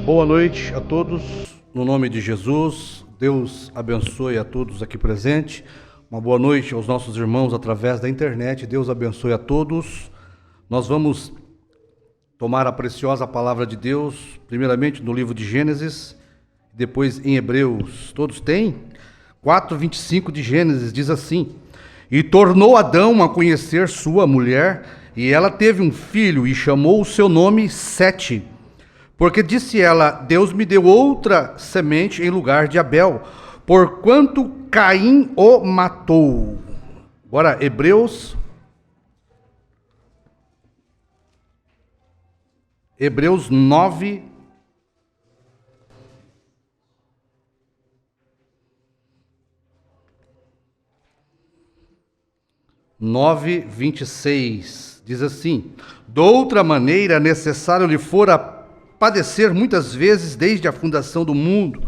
Boa noite a todos, no nome de Jesus. Deus abençoe a todos aqui presentes. Uma boa noite aos nossos irmãos através da internet. Deus abençoe a todos. Nós vamos tomar a preciosa palavra de Deus, primeiramente no livro de Gênesis, depois em Hebreus. Todos têm? 4:25 de Gênesis diz assim: E tornou Adão a conhecer sua mulher, e ela teve um filho, e chamou o seu nome Sete. Porque disse ela: Deus me deu outra semente em lugar de Abel, porquanto Caim o matou. Agora, Hebreus 9, 9:26 diz assim: Doutra maneira necessário lhe fora padecer muitas vezes desde a fundação do mundo,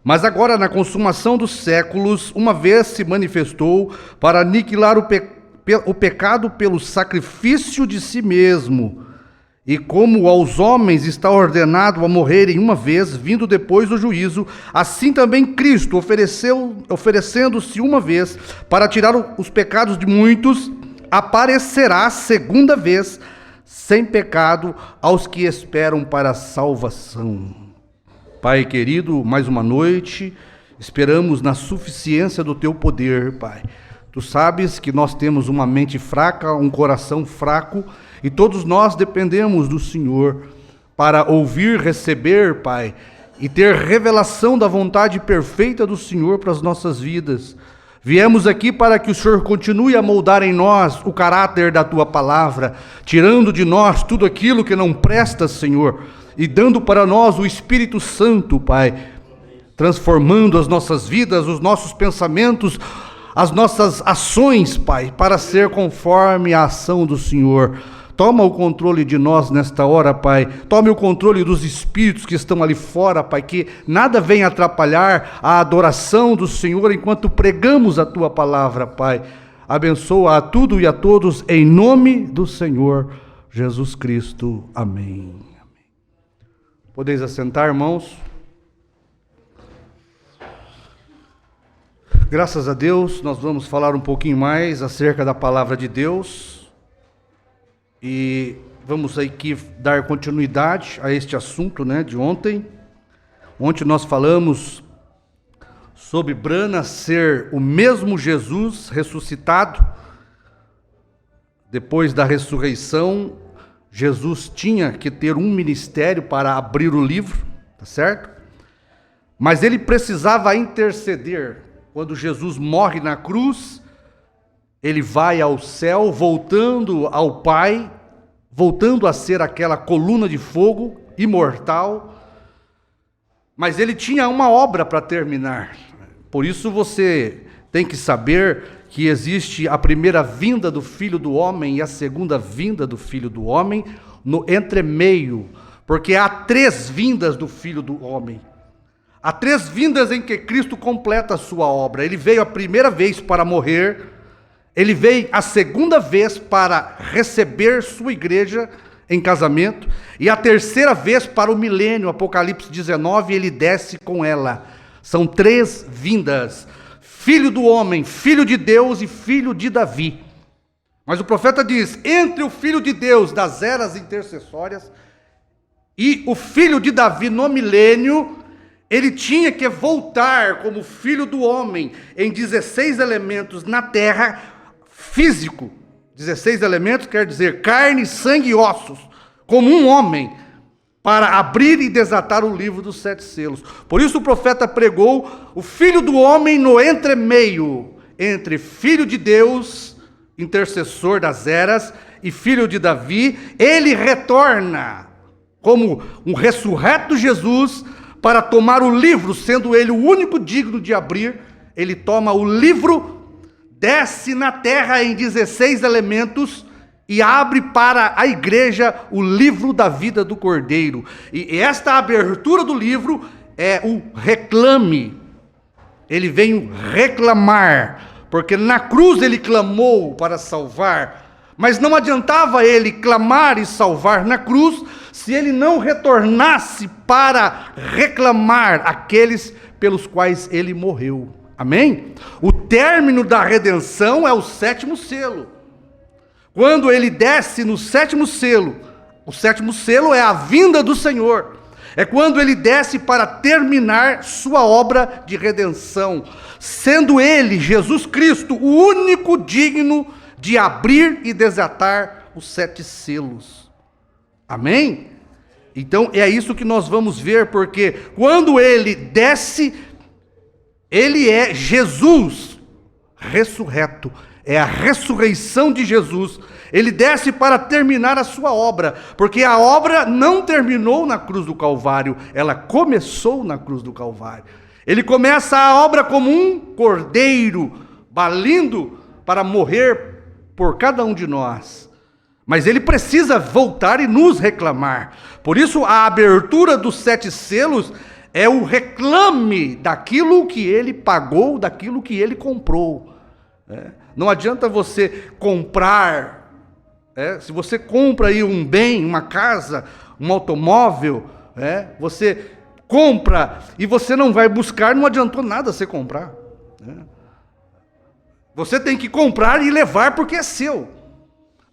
mas agora na consumação dos séculos, uma vez se manifestou para aniquilar o pecado pelo sacrifício de si mesmo. E como aos homens está ordenado a morrerem uma vez, vindo depois o juízo, assim também Cristo oferecendo-se uma vez para tirar os pecados de muitos, aparecerá segunda vez, sem pecado, aos que esperam para a salvação. Pai querido, mais uma noite, esperamos na suficiência do Teu poder, Pai. Tu sabes que nós temos uma mente fraca, um coração fraco, e todos nós dependemos do Senhor para ouvir, receber, Pai, e ter revelação da vontade perfeita do Senhor para as nossas vidas. Viemos aqui para que o Senhor continue a moldar em nós o caráter da Tua palavra, tirando de nós tudo aquilo que não presta, Senhor, e dando para nós o Espírito Santo, Pai, transformando as nossas vidas, os nossos pensamentos, as nossas ações, Pai, para ser conforme a ação do Senhor. Toma o controle de nós nesta hora, Pai. Tome o controle dos espíritos que estão ali fora, Pai, que nada venha atrapalhar a adoração do Senhor enquanto pregamos a Tua palavra, Pai. Abençoa a tudo e a todos, em nome do Senhor Jesus Cristo. Amém. Podeis assentar, irmãos. Graças a Deus, nós vamos falar um pouquinho mais acerca da palavra de Deus. E vamos aqui dar continuidade a este assunto, de ontem. Ontem nós falamos sobre Brana ser o mesmo Jesus ressuscitado. Depois da ressurreição, Jesus tinha que ter um ministério para abrir o livro, tá certo? Mas ele precisava interceder. Quando Jesus morre na cruz, ele vai ao céu, voltando ao Pai, voltando a ser aquela coluna de fogo imortal, mas ele tinha uma obra para terminar. Por isso você tem que saber que existe a primeira vinda do Filho do Homem e a segunda vinda do Filho do Homem no entremeio, porque há 3 vindas do Filho do Homem. Há 3 vindas em que Cristo completa a sua obra. Ele veio a primeira vez para morrer, ele veio a segunda vez para receber sua igreja em casamento, e a terceira vez para o milênio, Apocalipse 19, ele desce com ela. São 3 vindas: Filho do homem, Filho de Deus e Filho de Davi. Mas o profeta diz: entre o Filho de Deus das eras intercessórias e o Filho de Davi no milênio, ele tinha que voltar como Filho do homem em 16 elementos na terra, físico. 16 elementos quer dizer carne, sangue e ossos, como um homem, para abrir e desatar o livro dos 7 selos. Por isso o profeta pregou o Filho do homem no entremeio, entre Filho de Deus, intercessor das eras, e Filho de Davi. Ele retorna como um ressurreto Jesus para tomar o livro, sendo ele o único digno de abrir. Ele toma o livro, desce na terra em 16 elementos e abre para a igreja o livro da vida do Cordeiro. E esta abertura do livro é o reclame. Ele veio reclamar, porque na cruz ele clamou para salvar, Mas não adiantava ele clamar e salvar na cruz, se ele não retornasse para reclamar aqueles pelos quais ele morreu. Amém? O término da redenção é o 7º selo. Quando ele desce no 7º selo, o 7º selo é a vinda do Senhor. É quando ele desce para terminar sua obra de redenção, sendo ele, Jesus Cristo, o único digno de abrir e desatar os 7 selos. Amém? Então é isso que nós vamos ver, porque quando ele desce, ele é Jesus ressurreto, é a ressurreição de Jesus. Ele desce para terminar a sua obra, porque a obra não terminou na cruz do Calvário, ela começou na cruz do Calvário. Ele começa a obra como um cordeiro, balindo para morrer por cada um de nós. Mas ele precisa voltar e nos reclamar. Por isso a abertura dos 7 selos é o reclame daquilo que ele pagou, daquilo que ele comprou. Não adianta você comprar, se você compra aí um bem, uma casa, um automóvel, você compra e você não vai buscar, não adiantou nada você comprar. Você tem que comprar e levar porque é seu.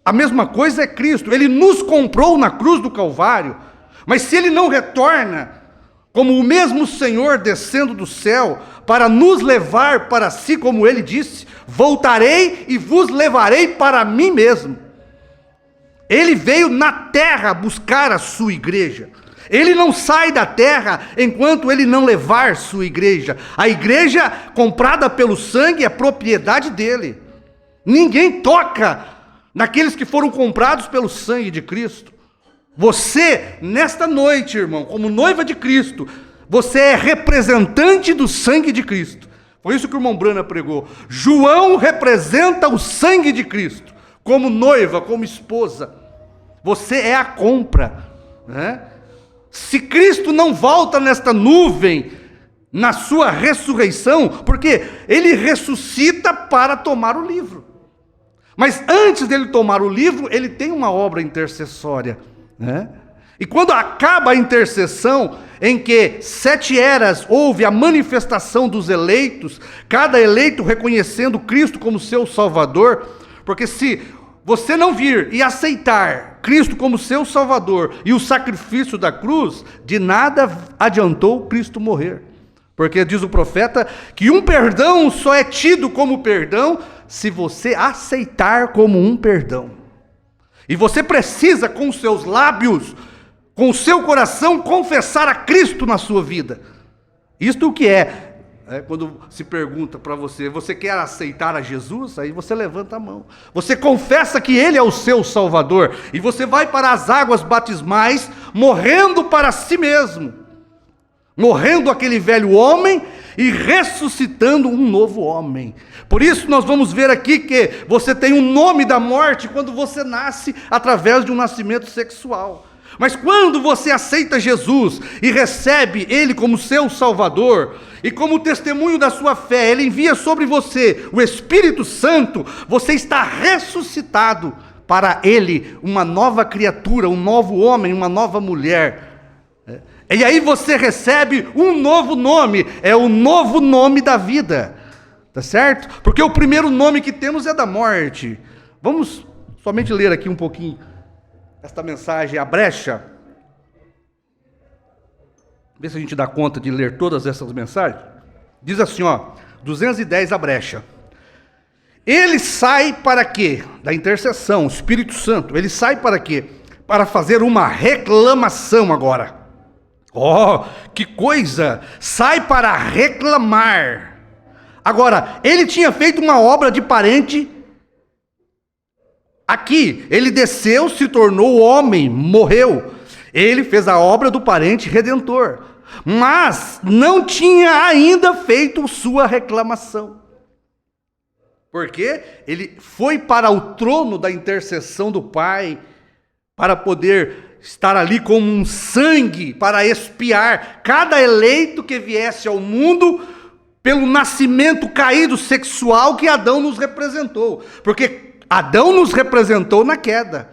A mesma coisa é Cristo, ele nos comprou na cruz do Calvário, mas se ele não retorna, como o mesmo Senhor descendo do céu, para nos levar para si, como ele disse, voltarei e vos levarei para mim mesmo. Ele veio na terra buscar a sua igreja. Ele não sai da terra enquanto ele não levar sua igreja. A igreja comprada pelo sangue é propriedade dele. Ninguém toca naqueles que foram comprados pelo sangue de Cristo. Você, nesta noite, irmão, como noiva de Cristo, você é representante do sangue de Cristo. Foi isso que o irmão Brana pregou. João representa o sangue de Cristo, como noiva, como esposa. Você é a compra, Se Cristo não volta nesta nuvem, na sua ressurreição, porque ele ressuscita para tomar o livro. Mas antes dele tomar o livro, ele tem uma obra intercessória. E quando acaba a intercessão, em que 7 eras houve a manifestação dos eleitos, cada eleito reconhecendo Cristo como seu Salvador, porque se você não vir e aceitar Cristo como seu Salvador e o sacrifício da cruz, de nada adiantou Cristo morrer. Porque diz o profeta que um perdão só é tido como perdão se você aceitar como um perdão. E você precisa com os seus lábios, com o seu coração, confessar a Cristo na sua vida. Isto o que é? Quando se pergunta para você, você quer aceitar a Jesus? Aí você levanta a mão. Você confessa que Ele é o seu Salvador. E você vai para as águas batismais, morrendo para si mesmo. Morrendo aquele velho homem e ressuscitando um novo homem. Por isso nós vamos ver aqui que você tem um nome da morte quando você nasce através de um nascimento sexual. Mas quando você aceita Jesus e recebe Ele como seu Salvador, e como testemunho da sua fé, Ele envia sobre você o Espírito Santo, você está ressuscitado para Ele, uma nova criatura, um novo homem, uma nova mulher. E aí você recebe um novo nome, é o novo nome da vida, tá certo? Porque o primeiro nome que temos é da morte. Vamos somente ler aqui um pouquinho esta mensagem, a brecha. Vê se a gente dá conta de ler todas essas mensagens. Diz assim, 210 a brecha. Ele sai para quê? Da intercessão, o Espírito Santo. Ele sai para quê? Para fazer uma reclamação agora. Que coisa! Sai para reclamar. Agora, ele tinha feito uma obra de parente. Aqui, ele desceu, se tornou homem, morreu. Ele fez a obra do parente redentor, mas não tinha ainda feito sua reclamação. Porque ele foi para o trono da intercessão do Pai, para poder estar ali como um sangue, para expiar cada eleito que viesse ao mundo pelo nascimento caído sexual que Adão nos representou. Porque Adão nos representou na queda,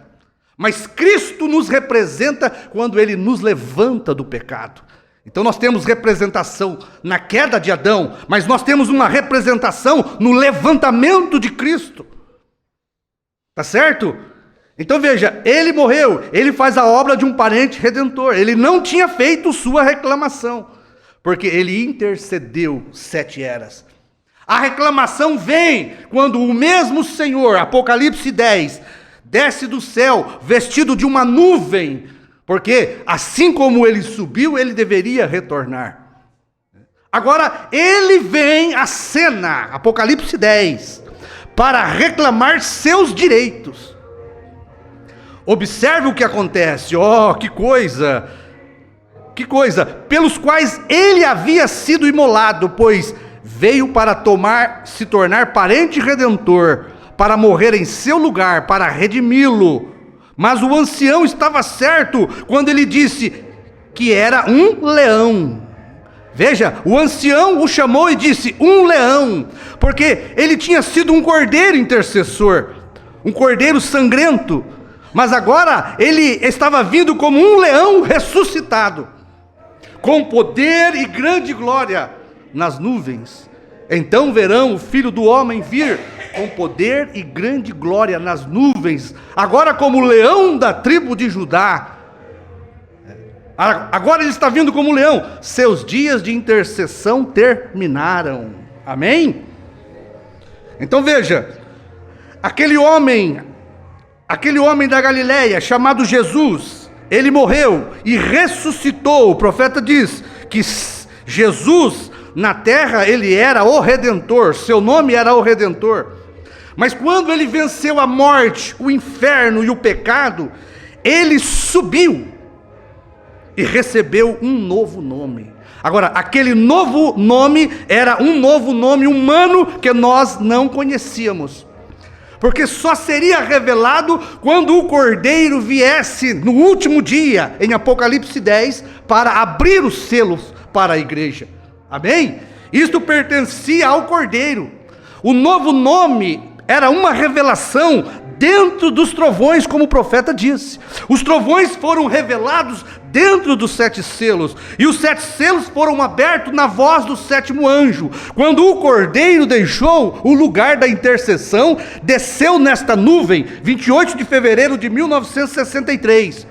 mas Cristo nos representa quando ele nos levanta do pecado. Então nós temos representação na queda de Adão, mas nós temos uma representação no levantamento de Cristo. Tá certo? Então veja, ele morreu, ele faz a obra de um parente redentor. Ele não tinha feito sua reclamação, porque ele intercedeu 7 eras. A reclamação vem quando o mesmo Senhor, Apocalipse 10, desce do céu vestido de uma nuvem, porque assim como ele subiu, ele deveria retornar. Agora ele vem à cena, Apocalipse 10, para reclamar seus direitos. Observe o que acontece. Oh, que coisa! Que coisa! Pelos quais ele havia sido imolado, pois veio para se tornar parente redentor, para morrer em seu lugar, para redimi-lo. Mas o ancião estava certo quando ele disse que era um leão. Veja, o ancião o chamou e disse, um leão, porque ele tinha sido um cordeiro intercessor, um cordeiro sangrento, mas agora ele estava vindo como um leão ressuscitado, com poder e grande glória nas nuvens. Então verão o Filho do Homem vir com poder e grande glória nas nuvens, agora como leão da tribo de Judá. Agora ele está vindo como leão, seus dias de intercessão terminaram. Amém? Então veja, aquele homem da Galileia chamado Jesus, ele morreu e ressuscitou. O profeta diz que Jesus na terra ele era o Redentor, seu nome era o Redentor. Mas quando ele venceu a morte, o inferno e o pecado, ele subiu e recebeu um novo nome. Agora, aquele novo nome era um novo nome humano que nós não conhecíamos, porque só seria revelado quando o Cordeiro viesse no último dia, em Apocalipse 10, para abrir os selos para a igreja. Amém? Isto pertencia ao Cordeiro. O novo nome era uma revelação dentro dos trovões, como o profeta disse. Os trovões foram revelados dentro dos 7 selos, e os 7 selos foram abertos na voz do 7º anjo. Quando o Cordeiro deixou o lugar da intercessão, desceu nesta nuvem, 28 de fevereiro de 1963.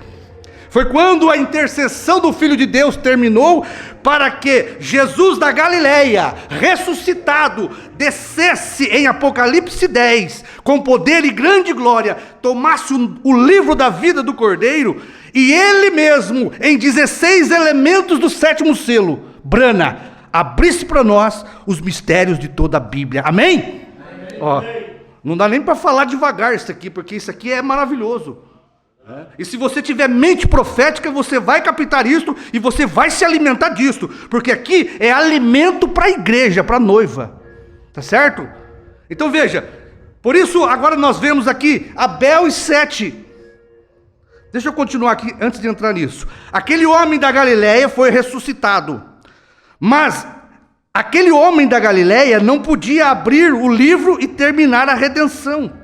Foi quando a intercessão do Filho de Deus terminou, para que Jesus da Galileia, ressuscitado, descesse em Apocalipse 10, com poder e grande glória, tomasse o livro da vida do Cordeiro, e ele mesmo, em 16 elementos do 7º selo, Brana, abrisse para nós os mistérios de toda a Bíblia. Amém? Amém. Ó, não dá nem para falar devagar isso aqui, porque isso aqui é maravilhoso. E se você tiver mente profética, você vai captar isto e você vai se alimentar disto, porque aqui é alimento para a igreja, para a noiva, tá certo? Então veja, por isso agora nós vemos aqui Abel e Sete. Deixa eu continuar aqui antes de entrar nisso. Aquele homem da Galileia foi ressuscitado, mas aquele homem da Galileia não podia abrir o livro e terminar a redenção,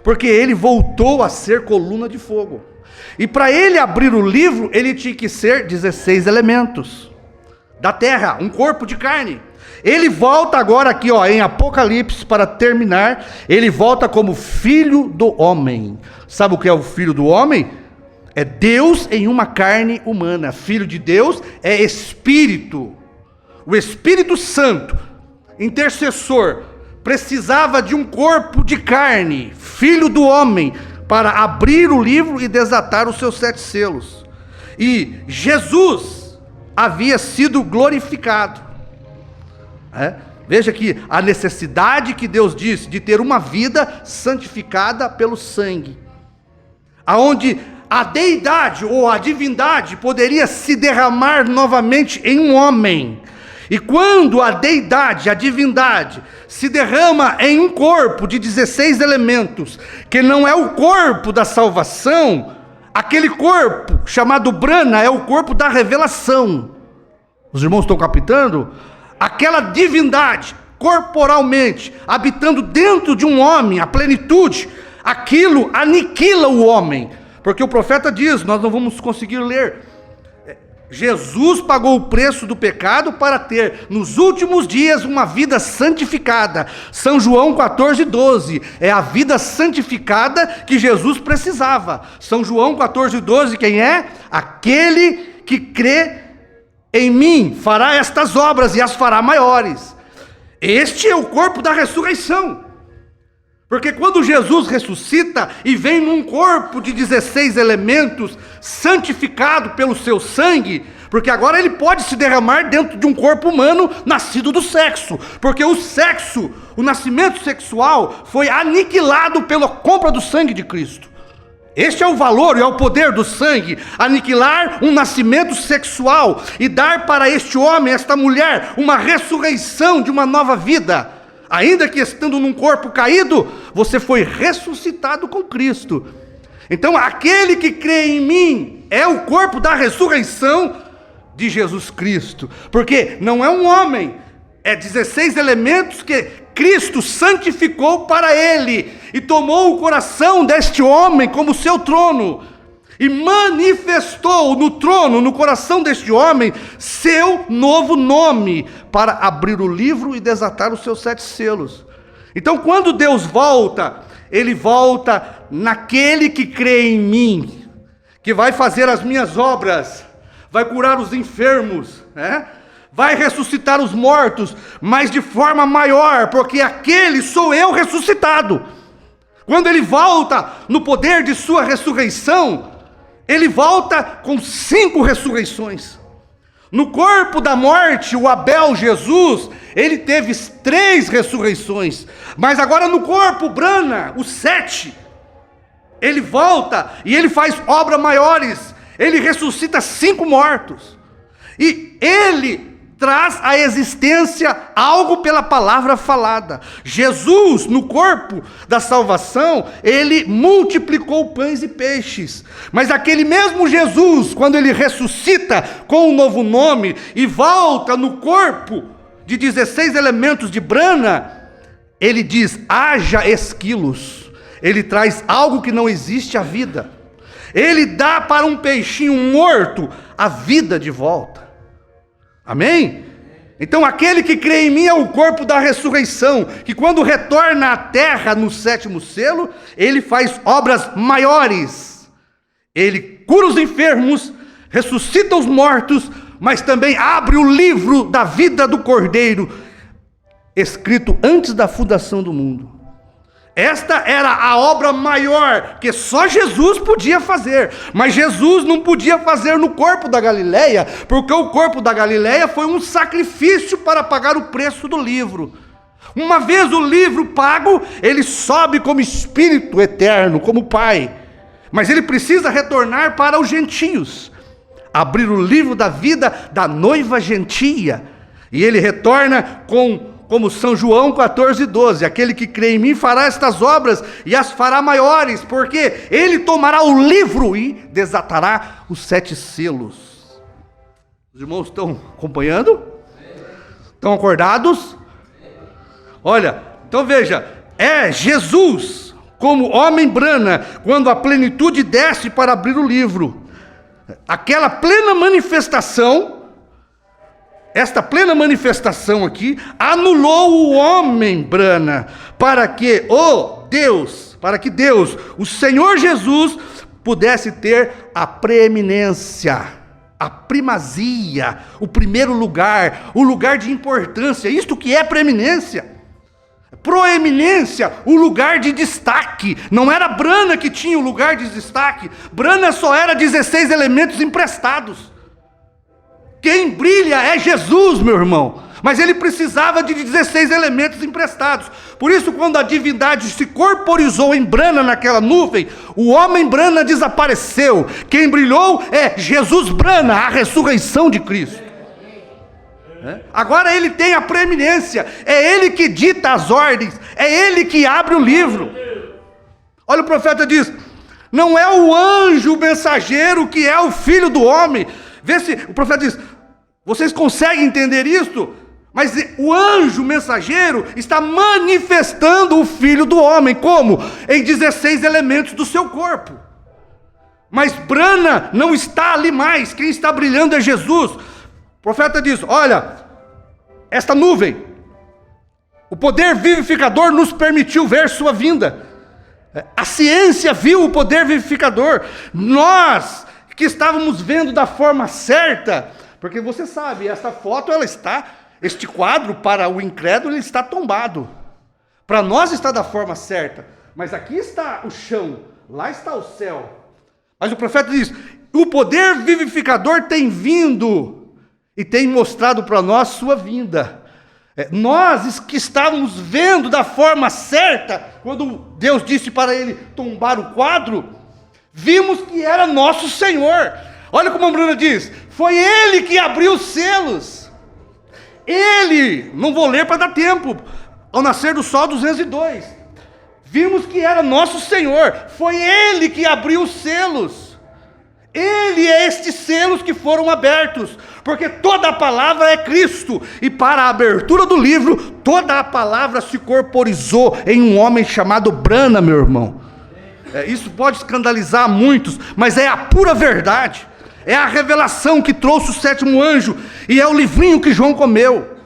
porque ele voltou a ser coluna de fogo. E para ele abrir o livro, ele tinha que ser 16 elementos da terra, um corpo de carne. Ele volta agora aqui, ó, em Apocalipse, para terminar, ele volta como Filho do Homem. Sabe o que é o Filho do Homem? É Deus em uma carne humana. Filho de Deus é Espírito. O Espírito Santo, intercessor, precisava de um corpo de carne, Filho do Homem, para abrir o livro e desatar os seus 7 selos. E Jesus havia sido glorificado. Veja que a necessidade que Deus disse de ter uma vida santificada pelo sangue, aonde a deidade ou a divindade poderia se derramar novamente em um homem. E quando a deidade, a divindade, se derrama em um corpo de 16 elementos, que não é o corpo da salvação, aquele corpo chamado Brana é o corpo da revelação. Os irmãos estão captando? Aquela divindade, corporalmente, habitando dentro de um homem, a plenitude, aquilo aniquila o homem. Porque o profeta diz, nós não vamos conseguir ler, Jesus pagou o preço do pecado para ter nos últimos dias uma vida santificada. São João 14:12, é a vida santificada que Jesus precisava. São João 14:12, quem é? Aquele que crê em mim fará estas obras e as fará maiores. Este é o corpo da ressurreição. Porque quando Jesus ressuscita e vem num corpo de 16 elementos, santificado pelo seu sangue, porque agora ele pode se derramar dentro de um corpo humano nascido do sexo, porque o sexo, o nascimento sexual foi aniquilado pela compra do sangue de Cristo. Este é o valor e é o poder do sangue, aniquilar um nascimento sexual e dar para este homem, esta mulher, uma ressurreição de uma nova vida. Ainda que estando num corpo caído, você foi ressuscitado com Cristo. Então aquele que crê em mim é o corpo da ressurreição de Jesus Cristo. Porque não é um homem, é 16 elementos que Cristo santificou para ele. E tomou o coração deste homem como seu trono. E manifestou no trono, no coração deste homem, seu novo nome, para abrir o livro e desatar os seus 7 selos. Então quando Deus volta, Ele volta naquele que crê em mim, que vai fazer as minhas obras, vai curar os enfermos, vai ressuscitar os mortos, mas de forma maior, porque aquele sou eu ressuscitado. Quando Ele volta no poder de sua ressurreição, Ele volta com 5 ressurreições. No corpo da morte, o Abel Jesus, ele teve 3 ressurreições. Mas agora no corpo Brana, o 7, ele volta e ele faz obras maiores. Ele ressuscita 5 mortos. E ele traz à existência algo pela palavra falada. Jesus, no corpo da salvação, ele multiplicou pães e peixes. Mas aquele mesmo Jesus, quando ele ressuscita com um novo nome e volta no corpo de 16 elementos de Brana, ele diz: haja esquilos. Ele traz algo que não existe à vida. Ele dá para um peixinho morto a vida de volta. Amém? Então aquele que crê em mim é o corpo da ressurreição, que quando retorna à terra no 7º selo, ele faz obras maiores. Ele cura os enfermos, ressuscita os mortos, mas também abre o livro da vida do Cordeiro, escrito antes da fundação do mundo. Esta era a obra maior que só Jesus podia fazer. Mas Jesus não podia fazer no corpo da Galileia, porque o corpo da Galileia foi um sacrifício para pagar o preço do livro. Uma vez o livro pago, ele sobe como Espírito eterno, como Pai. Mas ele precisa retornar para os gentios, abrir o livro da vida da noiva gentia. E ele retorna como São João 14:12, aquele que crê em mim fará estas obras e as fará maiores, porque ele tomará o livro e desatará os 7 selos. Os irmãos estão acompanhando? Estão acordados? Olha, então veja, é Jesus como homem Brana, quando a plenitude desce para abrir o livro. Aquela plena manifestação, esta plena manifestação aqui, anulou o homem Brana, para que Deus, o Senhor Jesus, pudesse ter a preeminência, a primazia, o primeiro lugar, o lugar de importância. Isto que é preeminência. Proeminência, o lugar de destaque. Não era Brana que tinha o lugar de destaque. Brana só era 16 elementos emprestados. Quem brilha é Jesus, meu irmão. Mas ele precisava de 16 elementos emprestados. Por isso, quando a divindade se corporizou em Brana naquela nuvem, o homem Brana desapareceu. Quem brilhou é Jesus Brana, a ressurreição de Cristo. Agora ele tem a preeminência. É ele que dita as ordens. É ele que abre o livro. Olha, o profeta diz: não é o anjo mensageiro que é o filho do homem. Vê se o profeta diz: vocês conseguem entender isto? Mas o anjo mensageiro está manifestando o Filho do Homem. Como? Em 16 elementos do seu corpo. Mas brana não está ali mais. Quem está brilhando é Jesus. O profeta diz, olha, esta nuvem, o poder vivificador nos permitiu ver sua vinda. A ciência viu o poder vivificador. Nós que estávamos vendo da forma certa, porque você sabe, esta foto este quadro para o incrédulo ele está tombado. Para nós está da forma certa, mas aqui está o chão, lá está o céu. Mas o profeta diz, o poder vivificador tem vindo e tem mostrado para nós sua vinda. Nós que estávamos vendo da forma certa, quando Deus disse para ele tombar o quadro, vimos que era nosso Senhor. Olha como a Bruna diz, foi Ele que abriu os selos. Ele, não vou ler para dar tempo, ao nascer do sol 202, vimos que era nosso Senhor, foi Ele que abriu os selos. Ele é estes selos que foram abertos, porque toda a palavra é Cristo, e para a abertura do livro, toda a palavra se corporizou em um homem chamado Brana, meu irmão. Isso pode escandalizar muitos, mas é a pura verdade, é a revelação que trouxe o sétimo anjo, e é o livrinho que João comeu.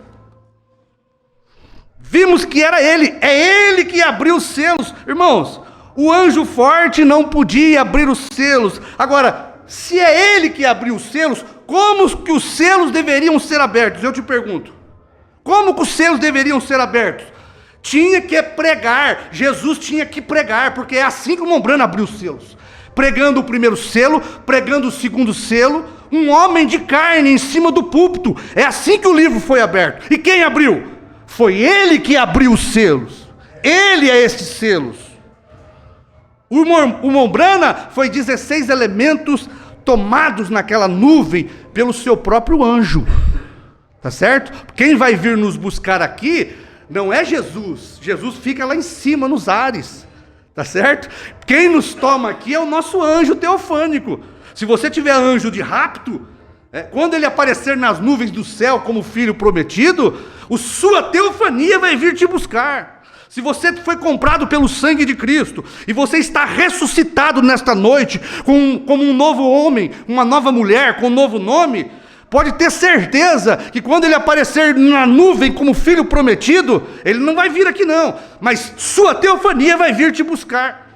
Vimos que era ele, é ele que abriu os selos. Irmãos, o anjo forte não podia abrir os selos. Agora, se é ele que abriu os selos, como que os selos deveriam ser abertos? Eu te pergunto, como que os selos deveriam ser abertos? Tinha que pregar, Jesus tinha que pregar, porque é assim que o Mombrana abriu os selos. Pregando o primeiro selo, pregando o segundo selo, um homem de carne em cima do púlpito. É assim que o livro foi aberto. E quem abriu? Foi ele que abriu os selos. Ele é estes selos. O Mombrana foi 16 elementos tomados naquela nuvem pelo seu próprio anjo. Tá certo? Quem vai vir nos buscar aqui não é Jesus. Jesus fica lá em cima nos ares. Tá certo? Quem nos toma aqui é o nosso anjo teofânico. Se você tiver anjo de rapto, quando ele aparecer nas nuvens do céu como filho prometido, sua teofania vai vir te buscar. Se você foi comprado pelo sangue de Cristo, e você está ressuscitado nesta noite, como um novo homem, uma nova mulher, com um novo nome, pode ter certeza que quando ele aparecer na nuvem como filho prometido, ele não vai vir aqui não, mas sua teofania vai vir te buscar.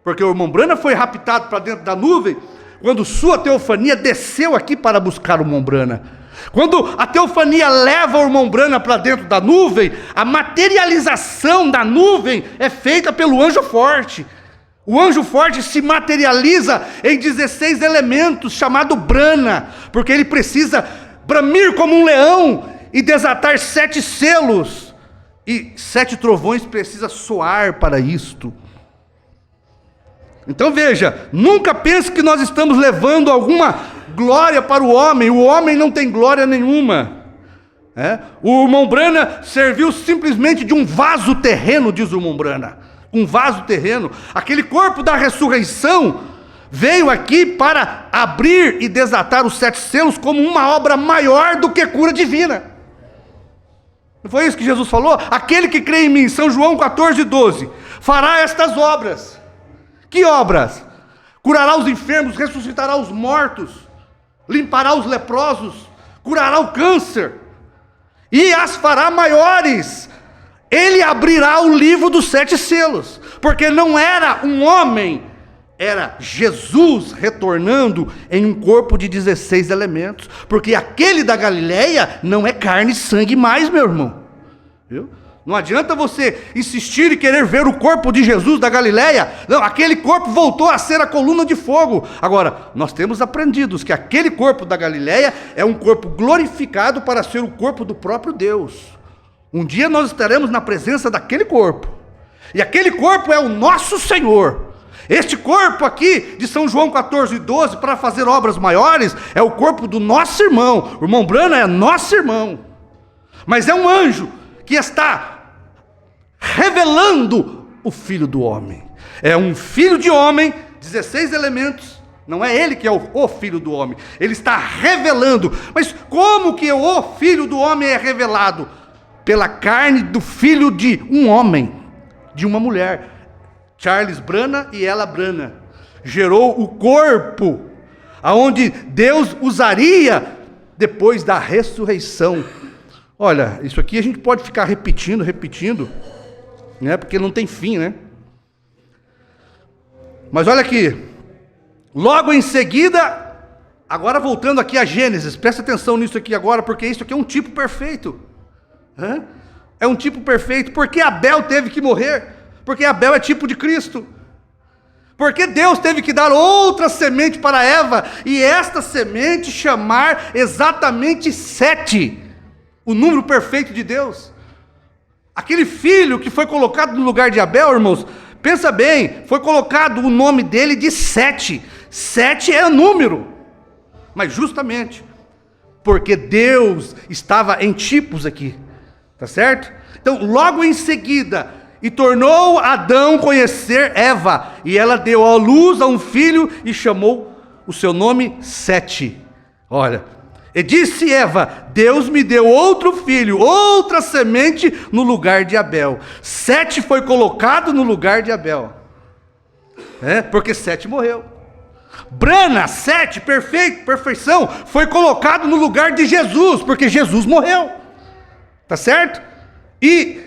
Porque o irmão Brana foi raptado para dentro da nuvem, quando sua teofania desceu aqui para buscar o irmão Brana. Quando a teofania leva o irmão Brana para dentro da nuvem, a materialização da nuvem é feita pelo anjo forte. O anjo forte se materializa em 16 elementos, chamado Brana, porque ele precisa bramir como um leão e desatar 7 selos, e 7 trovões precisa soar para isto. Então veja, nunca pense que nós estamos levando alguma glória para o homem não tem glória nenhuma. O irmão Brana serviu simplesmente de um vaso terreno, diz o irmão Brana. Um vaso terreno. Aquele corpo da ressurreição veio aqui para abrir e desatar os 7 selos como uma obra maior do que cura divina. Não foi isso que Jesus falou? Aquele que crê em mim, São João 14:12, fará estas obras. Que obras? Curará os enfermos, ressuscitará os mortos, limpará os leprosos, curará o câncer, e as fará maiores. Ele abrirá o livro dos 7 selos, porque não era um homem, era Jesus retornando em um corpo de 16 elementos, porque aquele da Galileia não é carne e sangue mais, meu irmão, viu? Não adianta você insistir e querer ver o corpo de Jesus da Galileia. Não, aquele corpo voltou a ser a coluna de fogo. Agora, nós temos aprendido que aquele corpo da Galileia é um corpo glorificado para ser o corpo do próprio Deus. Um dia nós estaremos na presença daquele corpo. E aquele corpo é o nosso Senhor. Este corpo aqui de São João 14:12, para fazer obras maiores, é o corpo do nosso irmão. O irmão Brana é nosso irmão. Mas é um anjo que está revelando o Filho do Homem. É um filho de homem, 16 elementos, Não é ele que é o Filho do homem. Ele está revelando. Mas como que o Filho do homem é revelado? Pela carne do filho de um homem, de uma mulher. Charles Brana e Ella Brana. Gerou o corpo, aonde Deus usaria depois da ressurreição. Olha, isso aqui a gente pode ficar repetindo, né? Porque não tem fim, né? Mas olha aqui, logo em seguida, agora voltando aqui a Gênesis, presta atenção nisso aqui agora, porque isso aqui é um tipo perfeito. É um tipo perfeito. Por que Abel teve que morrer? Porque Abel é tipo de Cristo. Porque Deus teve que dar outra semente para Eva, e esta semente chamar exatamente 7, o número perfeito de Deus. Aquele filho que foi colocado no lugar de Abel, irmãos, pensa bem, foi colocado o nome dele de 7. 7 é número, mas justamente porque Deus estava em tipos aqui, tá certo? Então, logo em seguida, e tornou Adão conhecer Eva, e ela deu à luz a um filho, e chamou o seu nome Sete. Olha, e disse Eva: Deus me deu outro filho, outra semente no lugar de Abel. Sete foi colocado no lugar de Abel, porque Sete morreu. Brana, Sete, perfeição, foi colocado no lugar de Jesus, porque Jesus morreu, tá certo? E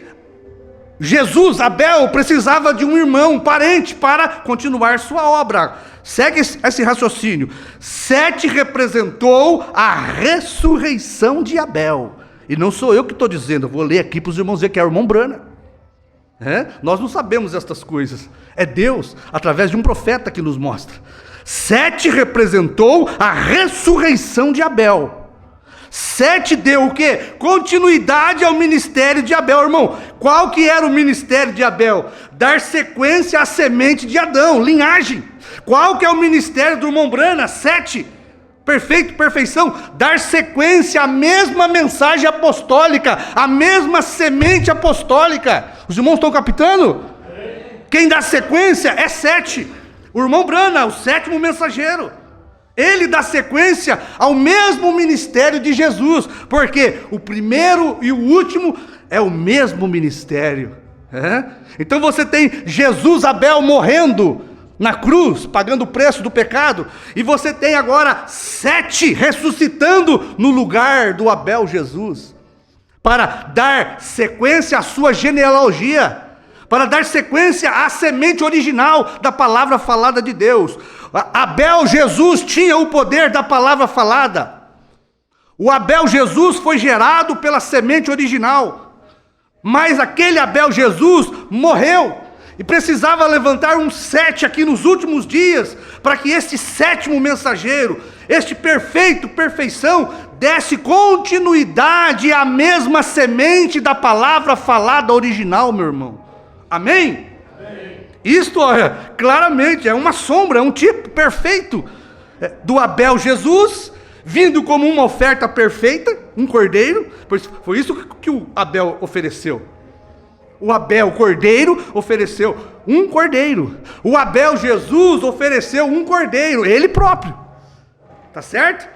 Jesus, Abel, precisava de um irmão, um parente, para continuar sua obra. Segue esse raciocínio. Sete representou a ressurreição de Abel. E não sou eu que estou dizendo, eu vou ler aqui para os irmãos ver que é o irmão Brana. Nós não sabemos estas coisas. É Deus, através de um profeta, que nos mostra. Sete representou a ressurreição de Abel. Sete deu o quê? Continuidade ao ministério de Abel, irmão. Qual que era o ministério de Abel? Dar sequência à semente de Adão, linhagem. Qual que é o ministério do irmão Brana? 7, perfeição. Dar sequência à mesma mensagem apostólica, à mesma semente apostólica. Os irmãos estão captando? Quem dá sequência é 7. O irmão Brana, o 7º mensageiro. Ele dá sequência ao mesmo ministério de Jesus, porque o primeiro e o último é o mesmo ministério. Então você tem Jesus, Abel morrendo na cruz, pagando o preço do pecado, e você tem agora 7 ressuscitando no lugar do Abel Jesus, para dar sequência à sua genealogia, para dar sequência à semente original da palavra falada de Deus. Abel Jesus tinha o poder da palavra falada. O Abel Jesus foi gerado pela semente original, mas aquele Abel Jesus morreu, e precisava levantar um 7 aqui nos últimos dias, para que este 7º mensageiro, este perfeição, desse continuidade à mesma semente da palavra falada original, meu irmão. Amém? Isto, claramente, é uma sombra, é um tipo perfeito do Abel Jesus, vindo como uma oferta perfeita, um cordeiro. Foi isso que o Abel ofereceu. O Abel cordeiro ofereceu um cordeiro. O Abel Jesus ofereceu um cordeiro, ele próprio. Tá certo?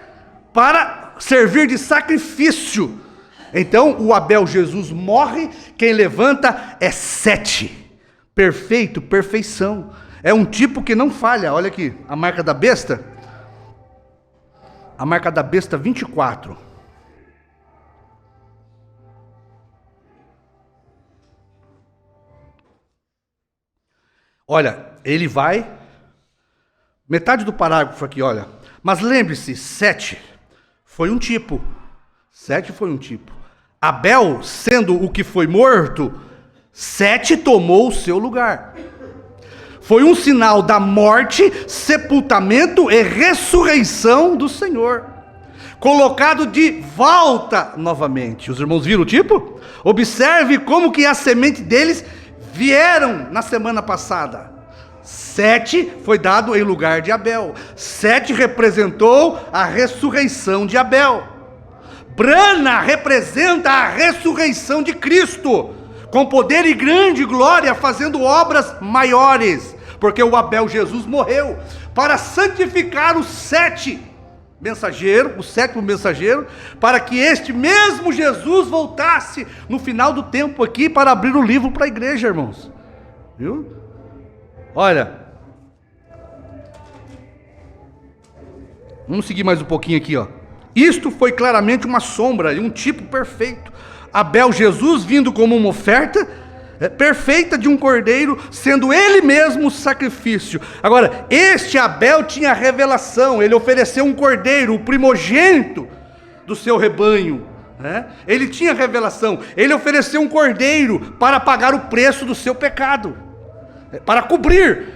Para servir de sacrifício. Então o Abel Jesus morre, quem levanta é 7. Perfeição. É um tipo que não falha. Olha aqui, a marca da besta. A marca da besta 24. Olha, ele vai, metade do parágrafo aqui, olha. Mas lembre-se, 7 foi um tipo. 7 foi um tipo. Abel, sendo o que foi morto, 7 tomou o seu lugar. Foi um sinal da morte, sepultamento e ressurreição do Senhor. Colocado de volta novamente. Os irmãos viram o tipo? Observe como que a semente deles vieram na semana passada. 7 foi dado em lugar de Abel. 7 representou a ressurreição de Abel. Brana representa a ressurreição de Cristo, com poder e grande glória, fazendo obras maiores. porque o Abel Jesus morreu para santificar os 7 mensageiros, o 7º mensageiro, para que este mesmo Jesus voltasse no final do tempo aqui para abrir o livro para a igreja, irmãos. Viu? Olha, vamos seguir mais um pouquinho aqui, ó. Isto foi claramente uma sombra e um tipo perfeito. Abel Jesus vindo como uma oferta perfeita de um cordeiro, sendo ele mesmo o sacrifício. Agora, este Abel tinha revelação, ele ofereceu um cordeiro, o primogênito do seu rebanho, né? Ele tinha revelação, ele ofereceu um cordeiro para pagar o preço do seu pecado, para cobrir.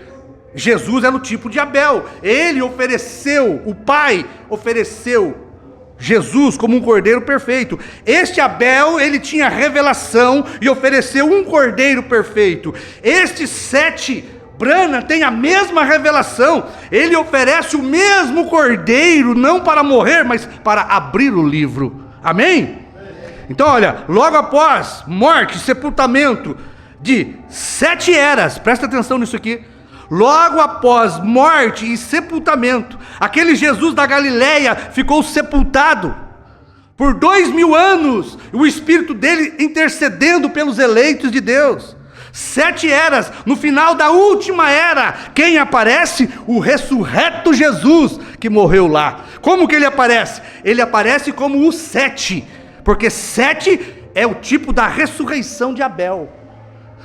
Jesus era o tipo de Abel, ele ofereceu, o Pai ofereceu Jesus como um cordeiro perfeito. Este Abel, ele tinha revelação e ofereceu um cordeiro perfeito. Este Branham tem a mesma revelação, ele oferece o mesmo cordeiro, não para morrer, mas para abrir o livro. Amém? Então olha, logo após morte, sepultamento de 7 eras, presta atenção nisso aqui. Logo após morte e sepultamento, aquele Jesus da Galileia ficou sepultado por 2000 anos, o Espírito dele intercedendo pelos eleitos de Deus. 7 eras, no final da última era, quem aparece? O ressurreto Jesus, que morreu lá. Como que ele aparece? Ele aparece como o 7, porque 7 é o tipo da ressurreição de Abel.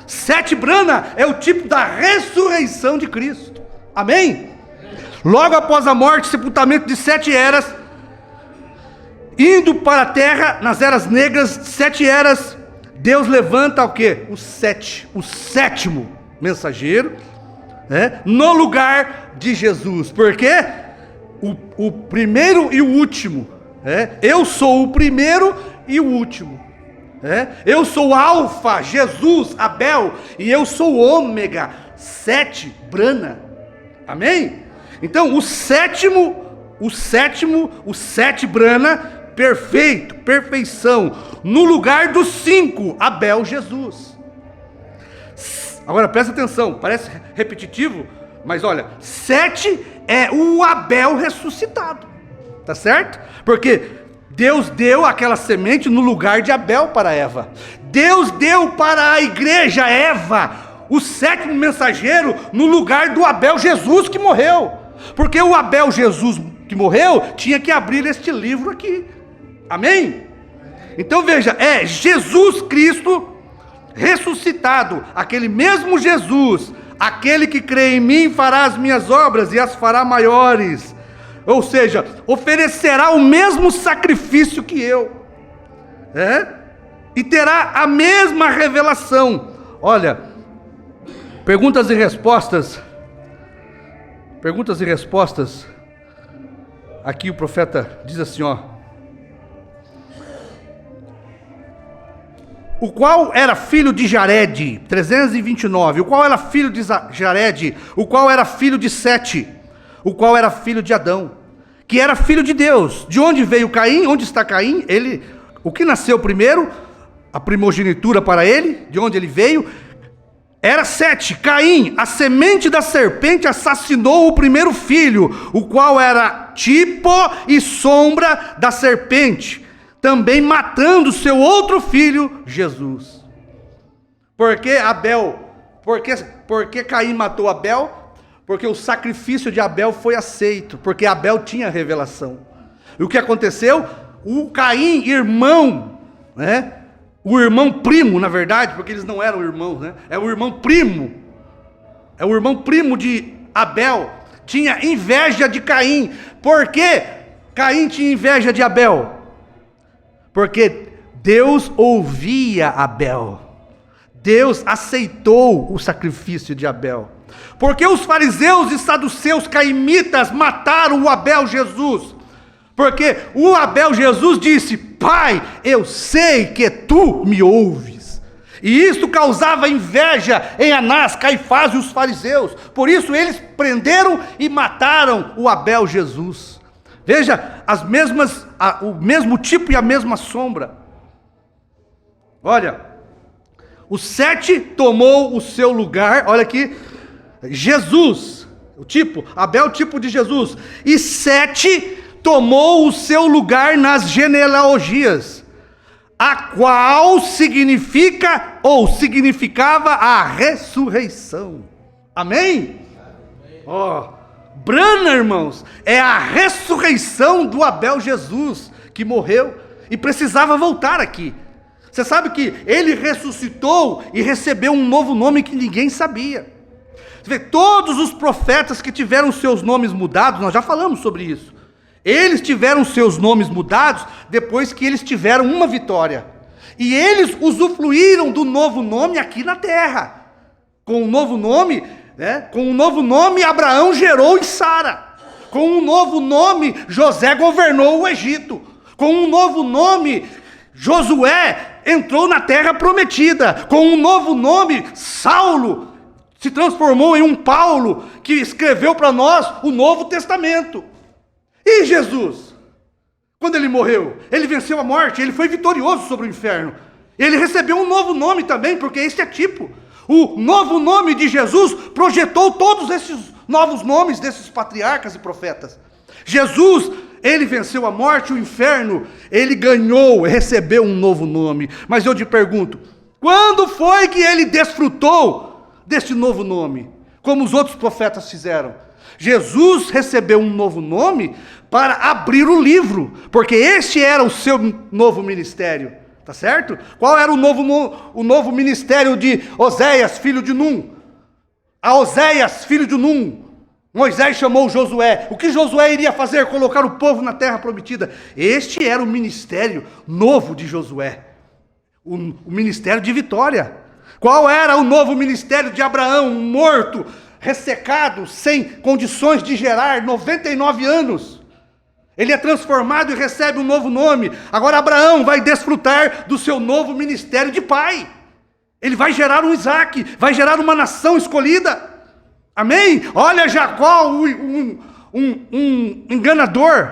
7 Branham é o tipo da ressurreição de Cristo. Amém? Logo após a morte e sepultamento de 7 eras, indo para a terra, nas eras negras, 7 eras, Deus levanta o quê? O 7º mensageiro, né? No lugar de Jesus. Por quê? O primeiro e o último. Eu sou o primeiro e o último. Eu sou o Alfa, Jesus, Abel, e eu sou o Ômega, 7 Branham. Amém? Então o 7 Branham, perfeito, perfeição, no lugar dos 5, Abel, Jesus. Agora presta atenção, parece repetitivo, mas olha, 7 é o Abel ressuscitado, tá certo? Porque Deus deu aquela semente no lugar de Abel para Eva. Deus deu para a igreja Eva, o 7º mensageiro, no lugar do Abel Jesus que morreu. Porque o Abel Jesus que morreu tinha que abrir este livro aqui. Amém? Então veja, é Jesus Cristo ressuscitado, aquele mesmo Jesus, aquele que crê em mim fará as minhas obras e as fará maiores. Ou seja, oferecerá o mesmo sacrifício que eu, e terá a mesma revelação. Olha, perguntas e respostas. Aqui o profeta diz assim, ó: o qual era filho de Jared, 329, o qual era filho de Jared, o qual era filho de Sete, o qual era filho de Adão, que era filho de Deus. De onde veio Caim? Onde está Caim? O que nasceu primeiro? A primogenitura para ele, de onde ele veio, era Sete. Caim, a semente da serpente, assassinou o primeiro filho, o qual era tipo e sombra da serpente, também matando seu outro filho, Jesus. Por que Caim matou Abel? Porque o sacrifício de Abel foi aceito, porque Abel tinha revelação. E o que aconteceu? O Caim, irmão, o irmão primo, na verdade, porque eles não eram irmãos, é o irmão primo de Abel, tinha inveja de Caim. Por que Caim tinha inveja de Abel? Porque Deus ouvia Abel, Deus aceitou o sacrifício de Abel. Porque os fariseus e saduceus caimitas mataram o Abel Jesus? Porque o Abel Jesus disse: Pai, eu sei que tu me ouves. E isso causava inveja em Anás, Caifás e os fariseus. Por isso eles prenderam e mataram o Abel Jesus. Veja, o mesmo tipo e a mesma sombra. Olha, o 7 tomou o seu lugar, olha aqui, Jesus, o tipo, Abel, tipo de Jesus, e Sete tomou o seu lugar nas genealogias, a qual significa ou significava a ressurreição. Amém? Brana, irmãos, é a ressurreição do Abel Jesus, que morreu e precisava voltar aqui. Você sabe que ele ressuscitou e recebeu um novo nome que ninguém sabia. Você vê, todos os profetas que tiveram seus nomes mudados, nós já falamos sobre isso. Eles tiveram seus nomes mudados depois que eles tiveram uma vitória. E eles usufruíram do novo nome aqui na terra. Com o novo nome, Abraão gerou em Sara. Com um novo nome, José governou o Egito. Com um novo nome, Josué entrou na terra prometida. Com um novo nome, Saulo se transformou em um Paulo que escreveu para nós o Novo Testamento. E Jesus, quando ele morreu, ele venceu a morte, ele foi vitorioso sobre o inferno. Ele recebeu um novo nome também, porque esse é tipo. O novo nome de Jesus projetou todos esses novos nomes desses patriarcas e profetas. Jesus, ele venceu a morte, o inferno, ele ganhou, recebeu um novo nome. Mas eu te pergunto, quando foi que ele desfrutou deste novo nome, como os outros profetas fizeram? Jesus recebeu um novo nome para abrir o livro, porque este era o seu novo ministério, tá certo? Qual era o novo ministério de Oséias, filho de Num? A Oséias, filho de Num, Moisés chamou Josué. O que Josué iria fazer? Colocar o povo na terra prometida. Este era o ministério novo de Josué, o ministério de vitória. Qual era o novo ministério de Abraão, morto, ressecado, sem condições de gerar, 99 anos? Ele é transformado e recebe um novo nome. Agora Abraão vai desfrutar do seu novo ministério de pai. Ele vai gerar um Isaac, vai gerar uma nação escolhida. Amém? Olha Jacó, um enganador.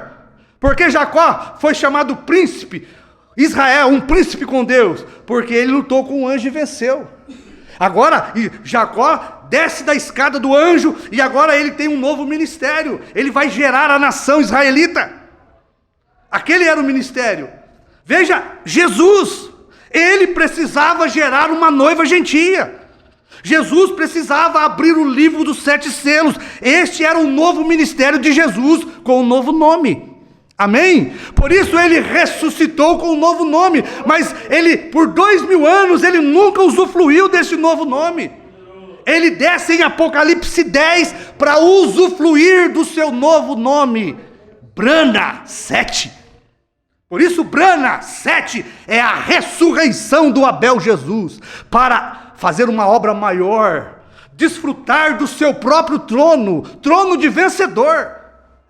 Porque Jacó foi chamado príncipe. Israel, um príncipe com Deus, porque ele lutou com o anjo e venceu. Agora, Jacó desce da escada do anjo, e agora ele tem um novo ministério. Ele vai gerar a nação israelita. Aquele era o ministério. Veja, Jesus, ele precisava gerar uma noiva gentia. Jesus precisava abrir o livro dos 7 selos. Este era o novo ministério de Jesus, com um novo nome. Amém? Por isso ele ressuscitou com um novo nome, mas ele, por 2000 anos, ele nunca usufruiu desse novo nome. Ele desce em Apocalipse 10 para usufruir do seu novo nome, Brana 7. Por isso Brana 7 é a ressurreição do Abel Jesus, para fazer uma obra maior, desfrutar do seu próprio trono, trono de vencedor.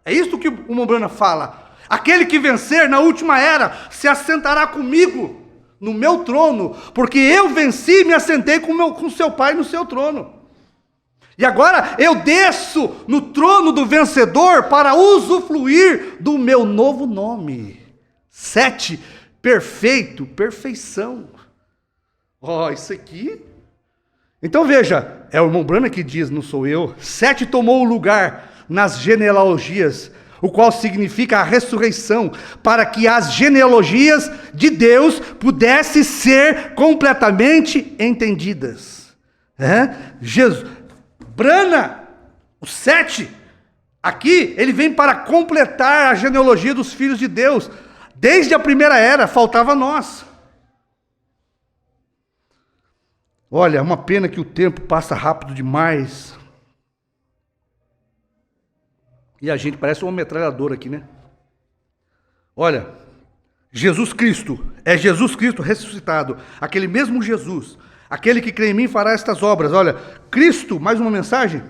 É isso que o Brana fala. Aquele que vencer na última era se assentará comigo no meu trono, porque eu venci e me assentei com seu pai no seu trono. E agora eu desço no trono do vencedor para usufruir do meu novo nome. 7, perfeito, perfeição. Isso aqui. Então veja, é o irmão Brana que diz, não sou eu. 7 tomou o lugar nas genealogias, o qual significa a ressurreição, para que as genealogias de Deus pudessem ser completamente entendidas. Brana, o 7, aqui, ele vem para completar a genealogia dos filhos de Deus. Desde a primeira era, faltava nós. Olha, uma pena que o tempo passa rápido demais. E a gente parece uma metralhadora aqui, né? Olha, Jesus Cristo, é Jesus Cristo ressuscitado, aquele mesmo Jesus, aquele que crê em mim fará estas obras. Olha, Cristo, mais uma mensagem,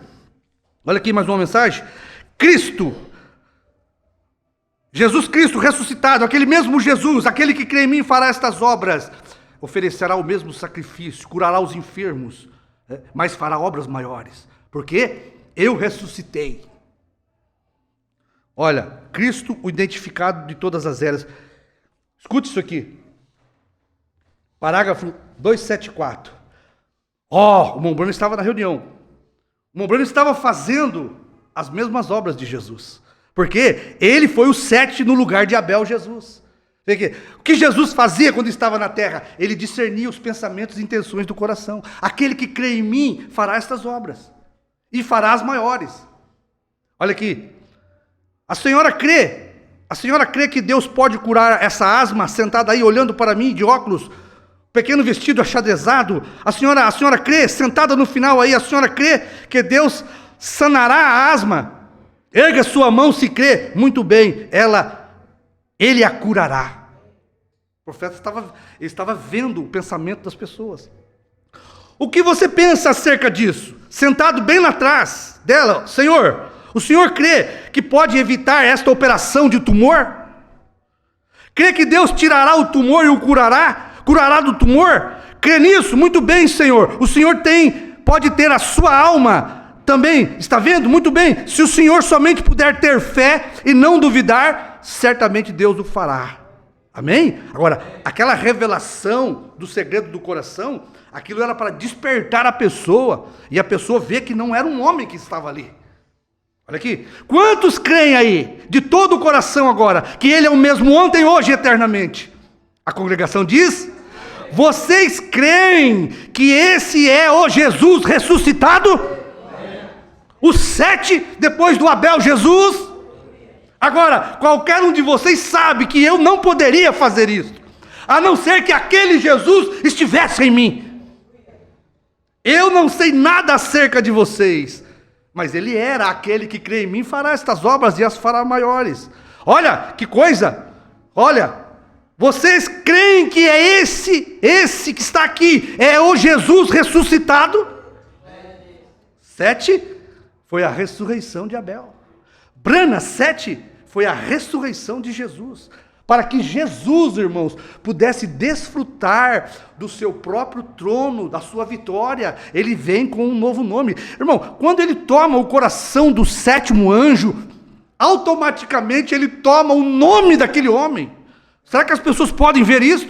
olha aqui mais uma mensagem, Cristo, Jesus Cristo ressuscitado, aquele mesmo Jesus, aquele que crê em mim fará estas obras, oferecerá o mesmo sacrifício, curará os enfermos, mas fará obras maiores, porque eu ressuscitei. Olha, Cristo, o identificado de todas as eras. Escute isso aqui. Parágrafo 274. O irmão Bruno estava na reunião. O irmão Branham estava fazendo as mesmas obras de Jesus. Porque ele foi o 7 no lugar de Abel, Jesus. O que Jesus fazia quando estava na terra? Ele discernia os pensamentos e intenções do coração. Aquele que crê em mim fará estas obras. E fará as maiores. Olha aqui. A senhora crê que Deus pode curar essa asma sentada aí olhando para mim de óculos, pequeno vestido achadrezado? A senhora crê, sentada no final aí, a senhora crê que Deus sanará a asma? Erga sua mão se crê. Muito bem, ele a curará. O profeta estava vendo o pensamento das pessoas. O que você pensa acerca disso? Sentado bem lá atrás dela, Senhor, o senhor crê que pode evitar esta operação de tumor? Crê que Deus tirará o tumor e o curará? Curará do tumor? Crê nisso? Muito bem, Senhor. O senhor pode ter a sua alma também, está vendo? Muito bem. Se o senhor somente puder ter fé e não duvidar, certamente Deus o fará. Amém? Agora, aquela revelação do segredo do coração, aquilo era para despertar a pessoa, e a pessoa vê que não era um homem que estava ali. Olha aqui, quantos creem aí, de todo o coração agora, que ele é o mesmo ontem, hoje e eternamente? A congregação diz: vocês creem que esse é o Jesus ressuscitado? O 7 depois do Abel Jesus? Agora, qualquer um de vocês sabe que eu não poderia fazer isso, a não ser que aquele Jesus estivesse em mim. Eu não sei nada acerca de vocês, mas ele era aquele que crê em mim, fará estas obras e as fará maiores. Olha que coisa, olha, vocês creem que é esse que está aqui, é o Jesus ressuscitado? 7 foi a ressurreição de Abel. Brana, 7 foi a ressurreição de Jesus, para que Jesus, irmãos, pudesse desfrutar do seu próprio trono, da sua vitória. Ele vem com um novo nome. Irmão, quando ele toma o coração do 7º anjo, automaticamente ele toma o nome daquele homem. Será que as pessoas podem ver isso?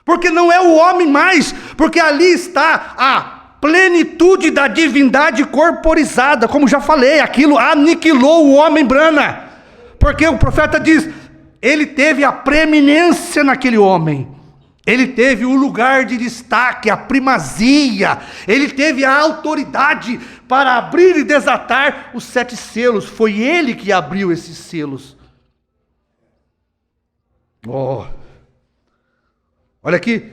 Porque não é o homem mais, porque ali está a plenitude da divindade corporizada. Como já falei, aquilo aniquilou o homem Brana. Porque o profeta diz, ele teve a preeminência naquele homem, ele teve o lugar de destaque, a primazia, ele teve a autoridade para abrir e desatar os 7 selos, foi ele que abriu esses selos. Olha aqui,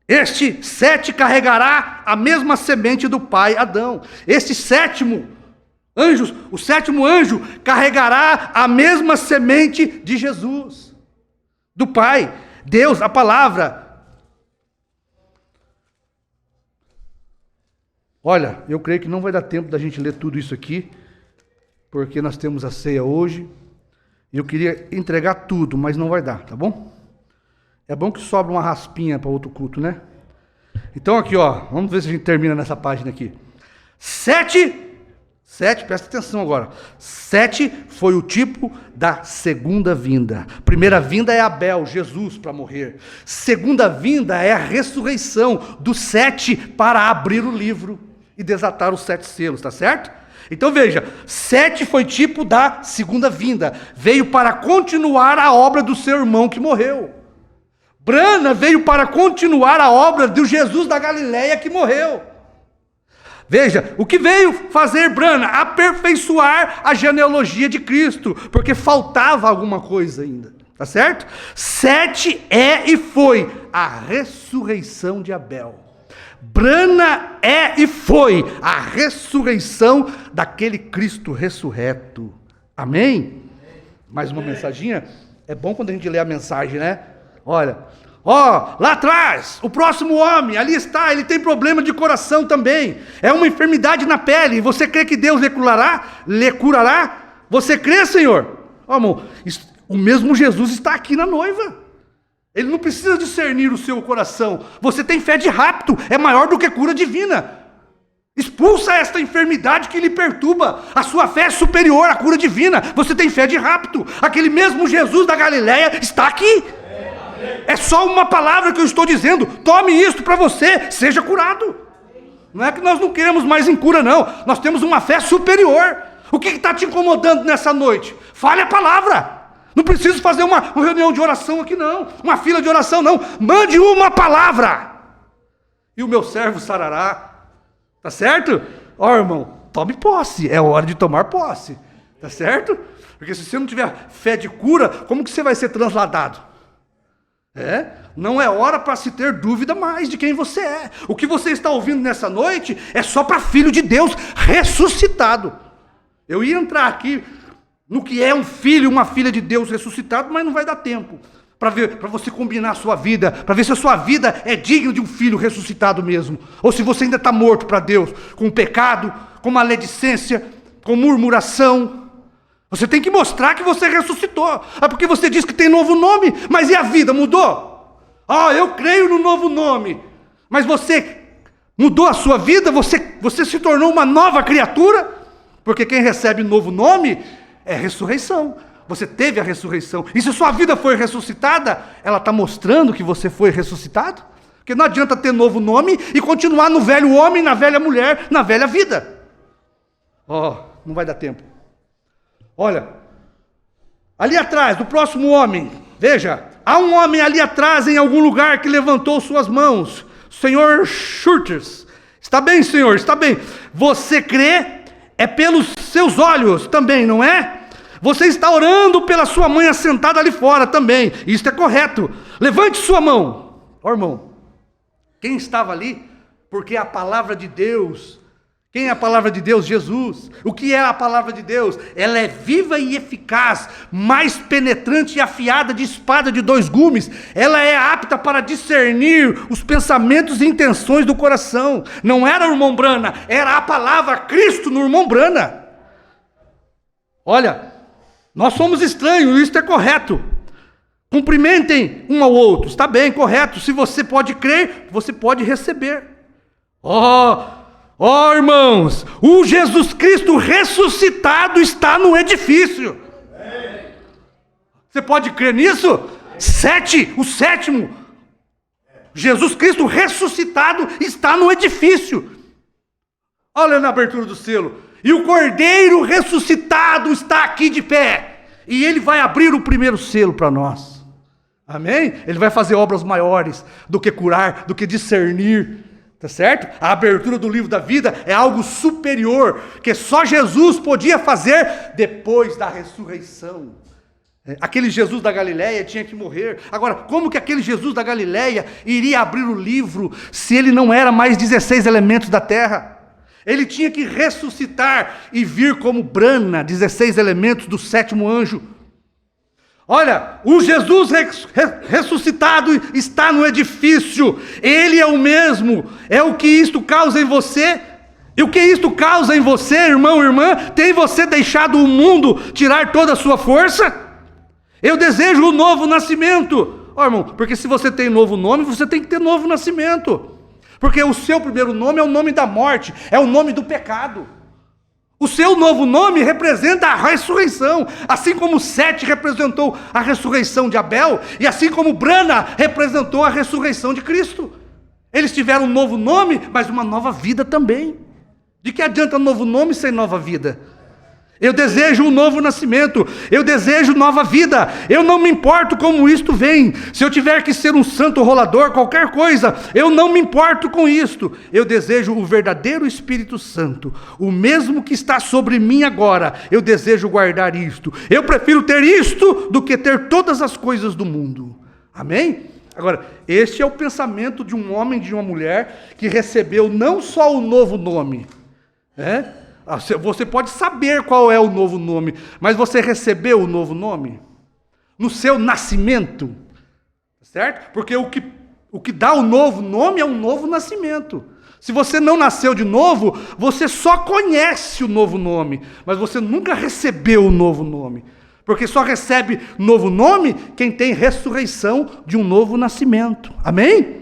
este 7 carregará a mesma semente do pai Adão, este 7º anjos, o 7º anjo carregará a mesma semente de Jesus, do Pai, Deus, a palavra. Olha, eu creio que não vai dar tempo da gente ler tudo isso aqui, porque nós temos a ceia hoje, e eu queria entregar tudo, mas não vai dar, tá bom? É bom que sobra uma raspinha para outro culto, né? Então aqui, ó, vamos ver se a gente termina nessa página aqui. 7, presta atenção agora. 7 foi o tipo da segunda vinda. Primeira vinda é Abel, Jesus, para morrer. Segunda vinda é a ressurreição do 7 para abrir o livro e desatar os 7 selos, tá certo? Então veja, 7 foi tipo da segunda vinda. Veio para continuar a obra do seu irmão que morreu. Brana veio para continuar a obra do Jesus da Galileia que morreu. Veja, o que veio fazer Brana? Aperfeiçoar a genealogia de Cristo, porque faltava alguma coisa ainda, tá certo? 7 é e foi a ressurreição de Abel. Brana é e foi a ressurreição daquele Cristo ressurreto. Amém? Mais uma mensaginha? É bom quando a gente lê a mensagem, né? Olha, lá atrás, o próximo homem, ali está, ele tem problema de coração também, é uma enfermidade na pele, você crê que Deus lhe curará? Você crê, Senhor? Amor, o mesmo Jesus está aqui na noiva, ele não precisa discernir o seu coração, você tem fé de rapto, é maior do que cura divina, expulsa esta enfermidade que lhe perturba, a sua fé é superior à cura divina, você tem fé de rapto, aquele mesmo Jesus da Galileia está aqui. É só uma palavra que eu estou dizendo. Tome isto para você, seja curado. Não é que nós não queremos mais em cura, não. Nós temos uma fé superior. O que está te incomodando nessa noite? Fale a palavra. Não preciso fazer uma reunião de oração aqui, não. Uma fila de oração, não. Mande uma palavra. E o meu servo sarará. Tá certo? Ó, irmão, tome posse. É hora de tomar posse. Tá certo? Porque se você não tiver fé de cura, como que você vai ser transladado? Não é hora para se ter dúvida mais de quem você é. O que você está ouvindo nessa noite é só para filho de Deus ressuscitado. Eu ia entrar aqui no que é um filho, uma filha de Deus ressuscitado, mas não vai dar tempo para você combinar a sua vida, para ver se a sua vida é digna de um filho ressuscitado mesmo, ou se você ainda está morto para Deus, com pecado, com maledicência, com murmuração. Você tem que mostrar que você ressuscitou. Porque você diz que tem novo nome, mas e a vida mudou? Eu creio no novo nome, mas você mudou a sua vida, você se tornou uma nova criatura, porque quem recebe novo nome é ressurreição. Você teve a ressurreição. E se sua vida foi ressuscitada, ela está mostrando que você foi ressuscitado. Porque não adianta ter novo nome e continuar no velho homem, na velha mulher, na velha vida. Não vai dar tempo. Olha, ali atrás, do próximo homem, veja, há um homem ali atrás em algum lugar que levantou suas mãos. Senhor Schurters, está bem, senhor, está bem. Você crê? É pelos seus olhos também, não é? Você está orando pela sua mãe assentada ali fora também. Isso é correto. Levante sua mão. Irmão, quem estava ali? Porque a palavra de Deus. Quem é a palavra de Deus? Jesus. O que é a palavra de Deus? Ela é viva e eficaz, mais penetrante e afiada de espada de 2 gumes. Ela é apta para discernir os pensamentos e intenções do coração. Não era o irmão Brana, era a palavra Cristo no irmão Brana. Olha, nós somos estranhos, isso é correto. Cumprimentem um ao outro, está bem, correto. Se você pode crer, você pode receber. Irmãos, o Jesus Cristo ressuscitado está no edifício. Você pode crer nisso? O sétimo. Jesus Cristo ressuscitado está no edifício. Olha na abertura do selo. E o Cordeiro ressuscitado está aqui de pé. E ele vai abrir o primeiro selo para nós. Amém? Ele vai fazer obras maiores do que curar, do que discernir. Tá certo? A abertura do livro da vida é algo superior, que só Jesus podia fazer depois da ressurreição. Aquele Jesus da Galileia tinha que morrer. Agora, como que aquele Jesus da Galileia iria abrir o livro se ele não era mais 16 elementos da terra? Ele tinha que ressuscitar e vir como Brana, 16 elementos do 7º anjo. Olha, o Jesus ressuscitado está no edifício. Ele é o mesmo. É o que isto causa em você. E o que isto causa em você, irmão, irmã? Tem você deixado o mundo tirar toda a sua força? Eu desejo o novo nascimento. Irmão, porque se você tem novo nome, você tem que ter novo nascimento. Porque o seu primeiro nome é o nome da morte, é o nome do pecado. O seu novo nome representa a ressurreição, assim como Sete representou a ressurreição de Abel, e assim como Brana representou a ressurreição de Cristo. Eles tiveram um novo nome, mas uma nova vida também. De que adianta novo nome sem nova vida? Eu desejo um novo nascimento, eu desejo nova vida, eu não me importo como isto vem. Se eu tiver que ser um santo rolador, qualquer coisa, eu não me importo com isto. Eu desejo o verdadeiro Espírito Santo, o mesmo que está sobre mim agora. Eu desejo guardar isto. Eu prefiro ter isto do que ter todas as coisas do mundo. Amém? Agora, este é o pensamento de um homem, de uma mulher, que recebeu não só o novo nome, Você pode saber qual é o novo nome, mas você recebeu o novo nome no seu nascimento, certo? Porque o que dá o novo nome é um novo nascimento. Se você não nasceu de novo, você só conhece o novo nome, mas você nunca recebeu o novo nome. Porque só recebe novo nome quem tem ressurreição de um novo nascimento. Amém?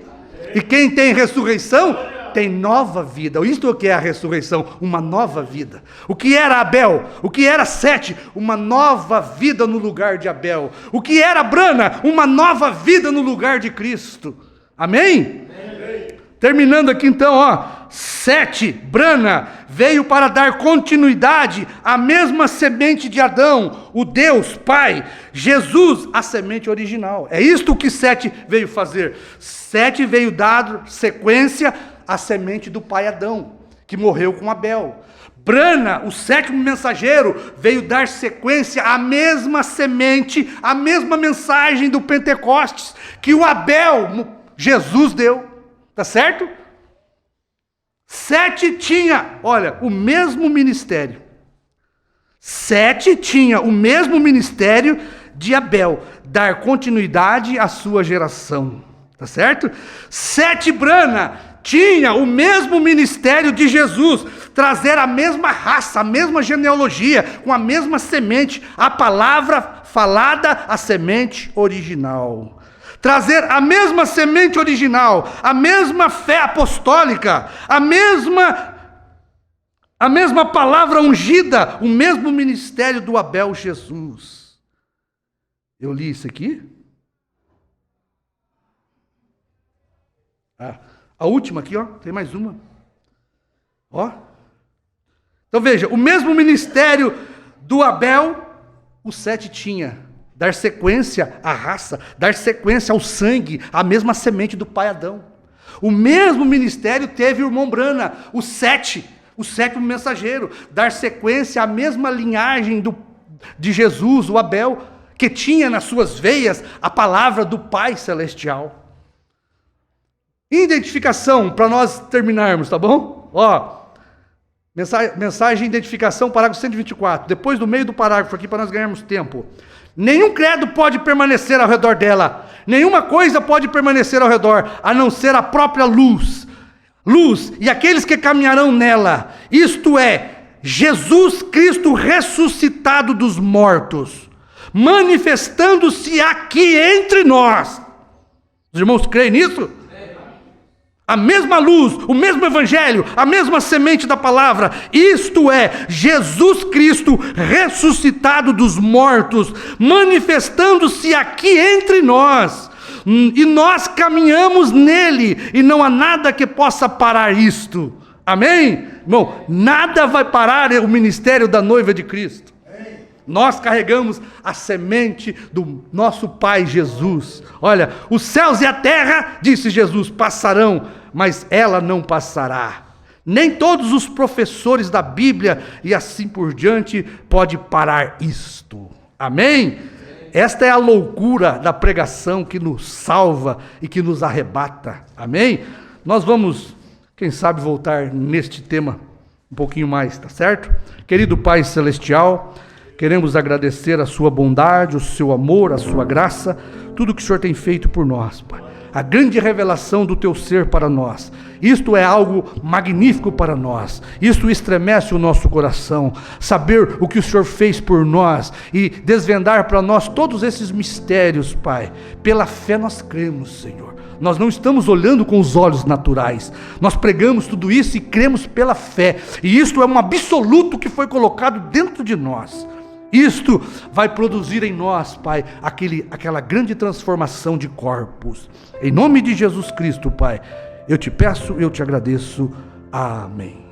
E quem tem ressurreição tem nova vida. Isto é o que é a ressurreição, uma nova vida. O que era Abel? O que era Sete? Uma nova vida no lugar de Abel. O que era Brana? Uma nova vida no lugar de Cristo. Amém? Amém. Terminando aqui então, Sete, Brana, veio para dar continuidade à mesma semente de Adão, o Deus Pai. Jesus, a semente original. É isto que Sete veio fazer. Sete veio dar sequência à semente do pai Adão, que morreu com Abel. Brana, o sétimo mensageiro, veio dar sequência à mesma semente, à mesma mensagem do Pentecostes, que o Abel, Jesus deu. Tá certo? Sete tinha, olha, o mesmo ministério. Sete tinha o mesmo ministério de Abel, dar continuidade à sua geração. Tá certo? Sete, Brana, tinha o mesmo ministério de Jesus, trazer a mesma raça, a mesma genealogia, com a mesma semente, a palavra falada, a semente original. Trazer a mesma semente original, a mesma fé apostólica, a mesma palavra ungida, o mesmo ministério do Abel Jesus. Eu li isso aqui? A última aqui, ó, tem mais uma. Ó. Então veja, o mesmo ministério do Abel, o Sete tinha. Dar sequência à raça, dar sequência ao sangue, a mesma semente do pai Adão. O mesmo ministério teve o irmão Brana, o sétimo mensageiro, dar sequência à mesma linhagem de Jesus, o Abel, que tinha nas suas veias a palavra do Pai Celestial. Identificação, para nós terminarmos, tá bom? Ó, mensagem de identificação, parágrafo 124, depois do meio do parágrafo aqui, para nós ganharmos tempo. Nenhum credo pode permanecer ao redor dela, nenhuma coisa pode permanecer ao redor, a não ser a própria luz, e aqueles que caminharão nela, isto é, Jesus Cristo ressuscitado dos mortos, manifestando-se aqui entre nós. Os irmãos creem nisso? A mesma luz, o mesmo evangelho, a mesma semente da palavra, isto é, Jesus Cristo ressuscitado dos mortos, manifestando-se aqui entre nós, e nós caminhamos nele, e não há nada que possa parar isto. Amém? Irmão, nada vai parar o ministério da noiva de Cristo. Nós carregamos a semente do nosso Pai Jesus. Olha, os céus e a terra, disse Jesus, passarão, mas ela não passará. Nem todos os professores da Bíblia e assim por diante pode parar isto. Amém? Esta é a loucura da pregação que nos salva e que nos arrebata. Amém? Nós vamos, quem sabe, voltar neste tema um pouquinho mais, tá certo? Querido Pai Celestial, queremos agradecer a sua bondade, o seu amor, a sua graça, tudo que o Senhor tem feito por nós, Pai. A grande revelação do teu ser para nós. Isto é algo magnífico para nós. Isto estremece o nosso coração. Saber o que o Senhor fez por nós e desvendar para nós todos esses mistérios, Pai. Pela fé nós cremos, Senhor. Nós não estamos olhando com os olhos naturais. Nós pregamos tudo isso e cremos pela fé. E isto é um absoluto que foi colocado dentro de nós. Isto vai produzir em nós, Pai, aquela grande transformação de corpos. Em nome de Jesus Cristo, Pai, eu te peço, eu te agradeço. Amém.